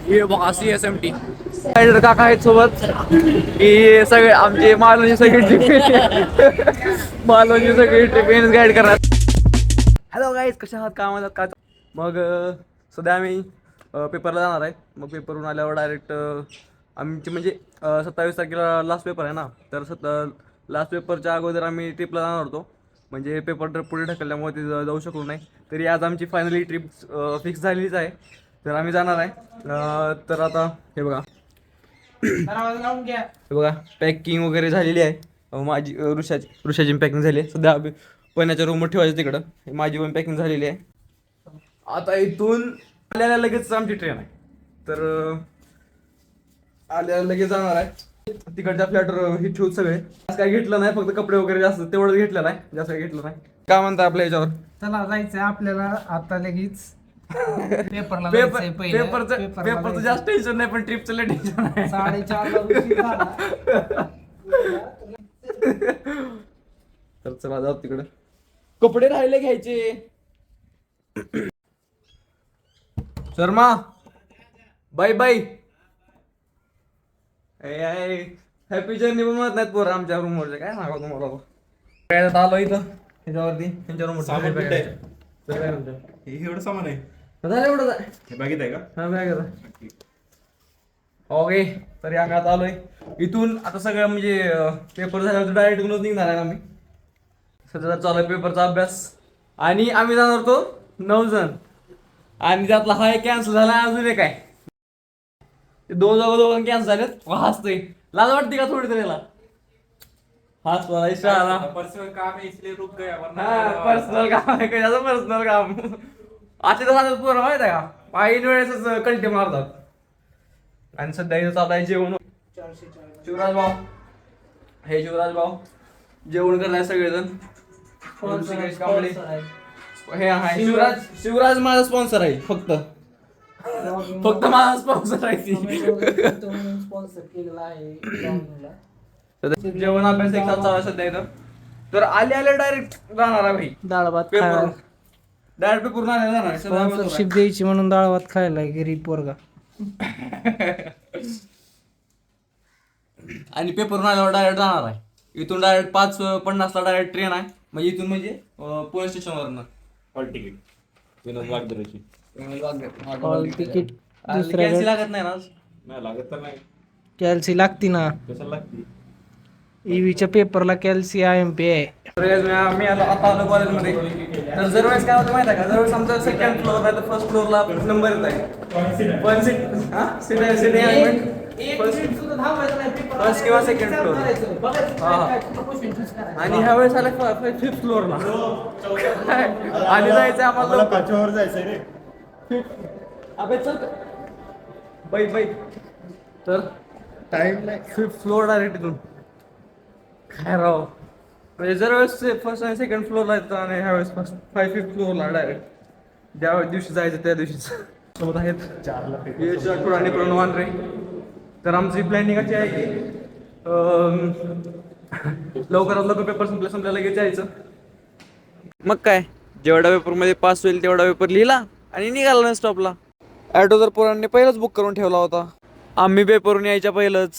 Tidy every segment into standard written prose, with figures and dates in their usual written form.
हे बघा CSMT rider काका आहेत सोबत. ही सगळे आमचे मालवणची सगळी ट्रिप मालवणची सगळी ट्रिप गाईड करणार. हॅलो गाईज, कशा आहात, काय म्हणतात, काय मग सध्या आम्ही पेपरला जाणार आहे. मग पेपरवरून आल्यावर डायरेक्ट आमची म्हणजे 27 तारखेला लास्ट पेपर आहे ना, तर लास्ट पेपरच्या अगोदर आम्ही ट्रिपला जाणार होतो. म्हणजे पेपर पुढे ढकलल्यामुळे ते जाऊ शकलो नाही. तरी आज आमची फायनली ट्रिप फिक्स झालेलीच आहे, तर आम्ही जाणार आहे. तर आता हे बघा हे बघा पॅकिंग वगैरे झालेली आहे. माझी ऋषाची पॅकिंग झाली आहे. सध्या पण्याच्या रूमवर ठेवायचं तिकडं. माझी पण पॅकिंग झालेली आहे. आता इथून आल्याला लगेच आमची ट्रेन आहे, तर आल्याला लगेच जाणार आहे. तिकडच्या फ्लॅटवर हे ठेवून सगळे काय घेतलं नाही, फक्त कपडे वगैरे जास्त तेवढं घेतलं नाही, जास्त काही घेतलं नाही. काय म्हणताय आपल्या याच्यावर? चला जायचंय आपल्याला आता लगेच पेपरला जायचंय. पेपरचं जास्त टेन्शन नाही, पण ट्रिपचं लय टेन्शन आहे. 4:30 तर चला जाऊ तिकडे. कपडे राहिले घ्यायचे. Sharma bye bye. Happy journey पण म्हणत नाहीत पोरं आमच्या रूमवरचे. काय सांगा तुम्हाला काय आलो इथं ह्याच्यावरती त्यांच्या रूमवर. एवढं सामान आहे झालं एवढं बघित आहे का? हा बॅग. ओके, तरी आम्ही आता आलोय इथून. आता सगळं म्हणजे पेपर झाल्यावर डायरेक्ट इथूनच निघणार आहे आम्ही. सध्या चालू आहे पेपरचा अभ्यास. आणि आम्ही जाणार होतो 9 जण, आणि त्यातला हा एक कॅन्सल झाला. अजून एक आहे, दोघं कॅन्सल झालेत. हसतोय, लाज वाटते का थोडी तरी याला? हाच मला इशारा. पर्सनल काम आहे इसलिए रुक गया वरना पर्सनल काम आहे, कशाचं पर्सनल काम? असे तर सांगत पोरं माहित आहे का, ऐन वेळेसच कल्टी मारतात. आणि सध्या इथं चालू आहे जेवण. शिवराज भाऊ, हे शिवराज भाऊ जेवण करणार सगळेजण. हे आहे शिवराज माझा स्पॉन्सर आहे. फक्त माझा स्पॉन्सर आहे ती. स्पॉन्सर केलेला आहे. जेवण अभ्यास एक साथ चालू आहे सध्या इथं. तर आले डायरेक्ट जाणार आहे भाई. डाळ भात पेपर डायरेक्ट पेपर आले जाणार आहे. स्पॉन्सरशिप द्यायची म्हणून डाळ भात खायला गरीब पोरगा. आणि पेपर आल्यावर डायरेक्ट जाणार आहे. इथून डायरेक्ट 5:50 डायरेक्ट ट्रेन आहे. म्हणजे इथून म्हणजे पुणे स्टेशनवरनं हॉल तिकीट विनोद वागदरेची हॉल तिकीट कॅन्सी लागत नाही ना आज? नाही लागत तर नाही. कॅल्सी लागती ना. कशाला लागते? ईव्हीच्या पेपरला कॅल्सी IMP आहे. मी आता आलो कॉलेजमध्ये. तर दरवेळेस काय होतं माहिती आहे का, दरवेळेस आमचा सेकंड फ्लोअर नाही तर फर्स्ट फ्लोअरला नंबर येत आहे. पण सीट फर्स्ट किंवा सेकंड फ्लोअर. आणि ह्या वेळेस आलं 5th फ्लोअरला. आणि जायचं आम्हाला काचेवर जायचंय रे. अबे चल बाई. तर टाइम नाही. 5th फ्लोअर डायरेक्ट इथून. काय राव, म्हणजे जर वेळेस फर्स्ट आणि सेकंड फ्लोअरला येतं, आणि ह्या वेळेस 5th फ्लोअरला डायरेक्ट. ज्या दिवशी जायचं त्या दिवशीच. सोबत आहेत आणि प्रणवान रे. तर आमची प्लॅनिंग अशी आहे की लवकरात लवकर पेपर संपल्या लगेच यायचं. मग काय, जेवढा पेपरमध्ये पास होईल तेवढा पेपर लिहिला आणि निघाला ना स्टॉपला. ॲटो तर पोरांनी पहिलंच बुक करून ठेवला होता. आम्ही पेपरून यायच्या पहिलंच.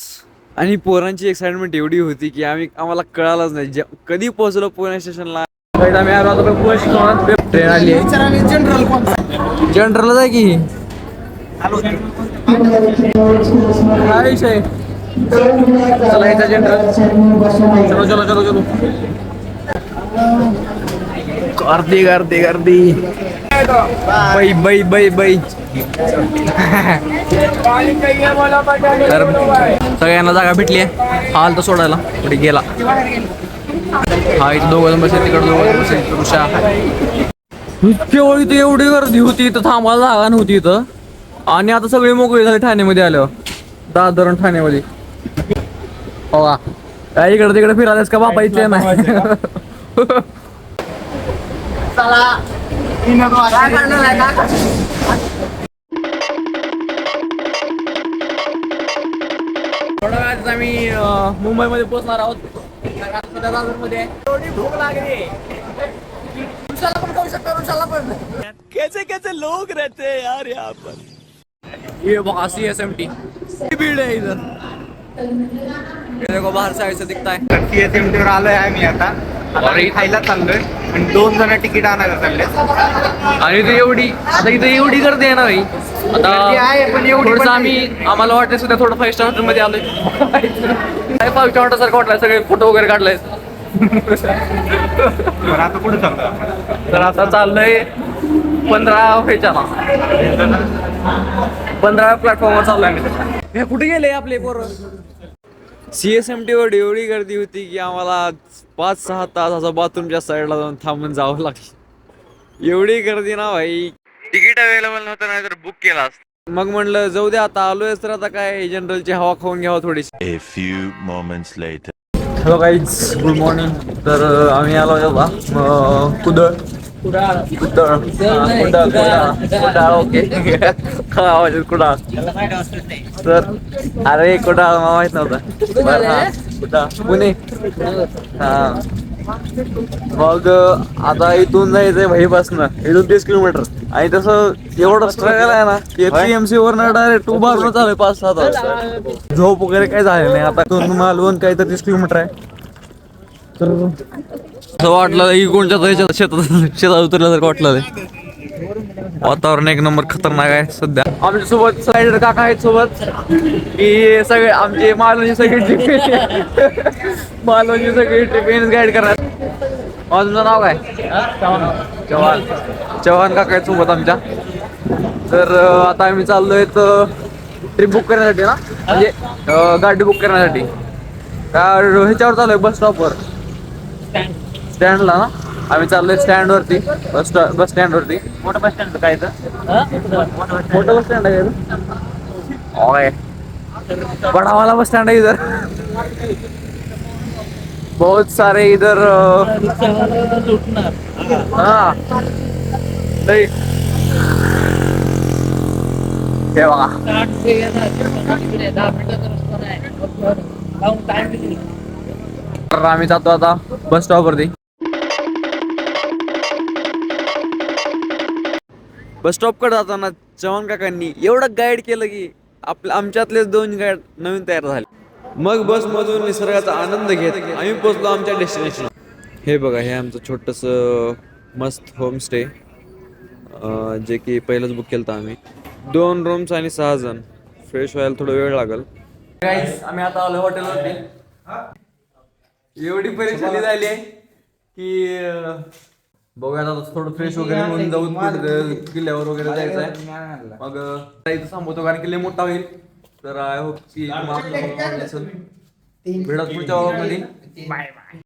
आणि पोरांची एक्साइटमेंट एवढी होती की आम्हाला कळालंच नाही कधी पोहोचलो पुणे स्टेशनला. आम्ही आलो आता ट्रेन आली आहे. जनरलच आहे की काय विषय. चला इथं जनरल. चलो गर्दी. बाई तर सगळ्यांना जागा भेटली आहे. हाल तर सोडायला पुढे गेला. हा इथं 2 जण बसेल, तिकडे 2 जण बसेल. ऋषा केवळ इथं एवढी गर्दी होती, इथं थांबायला जागा नव्हती इथं. आणि आता सगळे मोकळे झाले ठाण्यामध्ये आल्यावर. दादर ठाण्यामध्ये. हो का, काय इकडे तिकडे फिरायलाच का बाबा इथले नाही. थोड्या वेळात आम्ही मुंबईमध्ये पोहोचणार आहोत. सध्या दादरमध्ये एवढी भूक लागली. ऋषाला पण खाऊ शकतो. ऋषाला पण. कैसे लोग रहते हैं यार यहाँ पर. ये बघा CSMT भीड़ है इधर, ये देखो बाहर साइड से दिखता है. CSMT वर आलोय आम्ही आता खायला चाललोय आणि 2 जण तिकीट आणायला चालले. आणि इथे एवढी आता इथे एवढी गर्दी आहे ना भाई. आता गर्दी आहे, पण एवढी थोडंसं पण आम्ही आम्हाला वाटलं सुद्धा थोडं 5 स्टार हॉटेल मध्ये आलोय. काय 5 स्टार सारखं वाटलंय, सगळे फोटो वगैरे काढलाय. बरं, आता पुढे चालतो. तर आता चाललंय 15 प्लॅटफॉर्मवर चाललोय आम्ही. हे कुठे गेले आपले पोरं? CSMT वर एवढी गर्दी होती की आम्हाला 5-6 तास असं बाथरूमच्या साईडला जाऊन थांबून जावं लागलं. एवढी गर्दी ना भाई, तिकीट अवेलेबल नव्हतं, नाही तर बुक केला असतं. मग म्हणलं जाऊ दे, आता आलोय तर आता काय जनरलची हवा खाऊन घ्यावं थोडीशी. A few moments later. Hello guys, good morning. तर आम्ही आलो कुडाळ ओके. आवाज कुडाळ. तर अरे कुडाळ मला माहित नव्हतं. कुडाळ पुणे. हा, मग आता इथून जायचंय भाई बसनं, इथून 30 किलोमीटर. आणि तसं एवढं स्ट्रगल आहे ना की TMC वरनं डायरेक्ट उभारून चालू 5-6 तास. झोप वगैरे काय झाले नाही. आता इथून मालवण काय तर 30 किलोमीटर आहे. तर असं वाटलं की कोणत्या तरी शेतात उतरल्यासारखं वाटलं. वातावरण एक नंबर खतरनाक आहे सध्या. आमच्या सोबत रायडर काका आहेत सोबत, की सगळे आमचे मालवणची सगळी ट्रिप गाईड करणार. तुमचं नाव काय? चव्हाण काका आहेत सोबत आमच्या. तर आता आम्ही चाललोय ट्रिप बुक करण्यासाठी ना, म्हणजे गाडी बुक करण्यासाठी. ह्याच्यावर चाललोय बस स्टॉपवर, स्टँडला ना. आम्ही चाललोय स्टँड वरती, बस स्टँड वरती. मोठं बस स्टँड काय मोठं बस स्टँड आहे ओय, बड़ा वाला बस स्टैंड है इधर. बहुत सारे इधर हाँ नहीं क्या बघा. तर आम्ही जातो आता बस स्टॉप वरती. बस स्टॉप कडे जाताना चव्हाण काकांनी एवढं गाईड केलं की आमच्यातलेच 2 गाईड नवीन तयार झाले. मग बस मधून निसर्गाचा आनंद घेत आम्ही पोहोचलो आमच्या डेस्टिनेशन. हे बघा, हे आमचं छोटस मस्त होमस्टे, जे की पहिलंच बुक केलं आम्ही. 2 रूम्स आणि 6 जण. फ्रेश व्हायला थोडा वेळ लागेल. गाईस, आम्ही आता आलो हॉटेलवरती. एवढी परिस्थिती झाली आहे की बघूया आता थोडं फ्रेश वगैरे होऊन जाऊन किल्ल्यावर वगैरे जायचं आहे. मग इथं थांबवतो कारण किल्ले मोठा होईल. तर आय होप की भेटत पुढच्या व्लॉगमध्ये. Bye bye.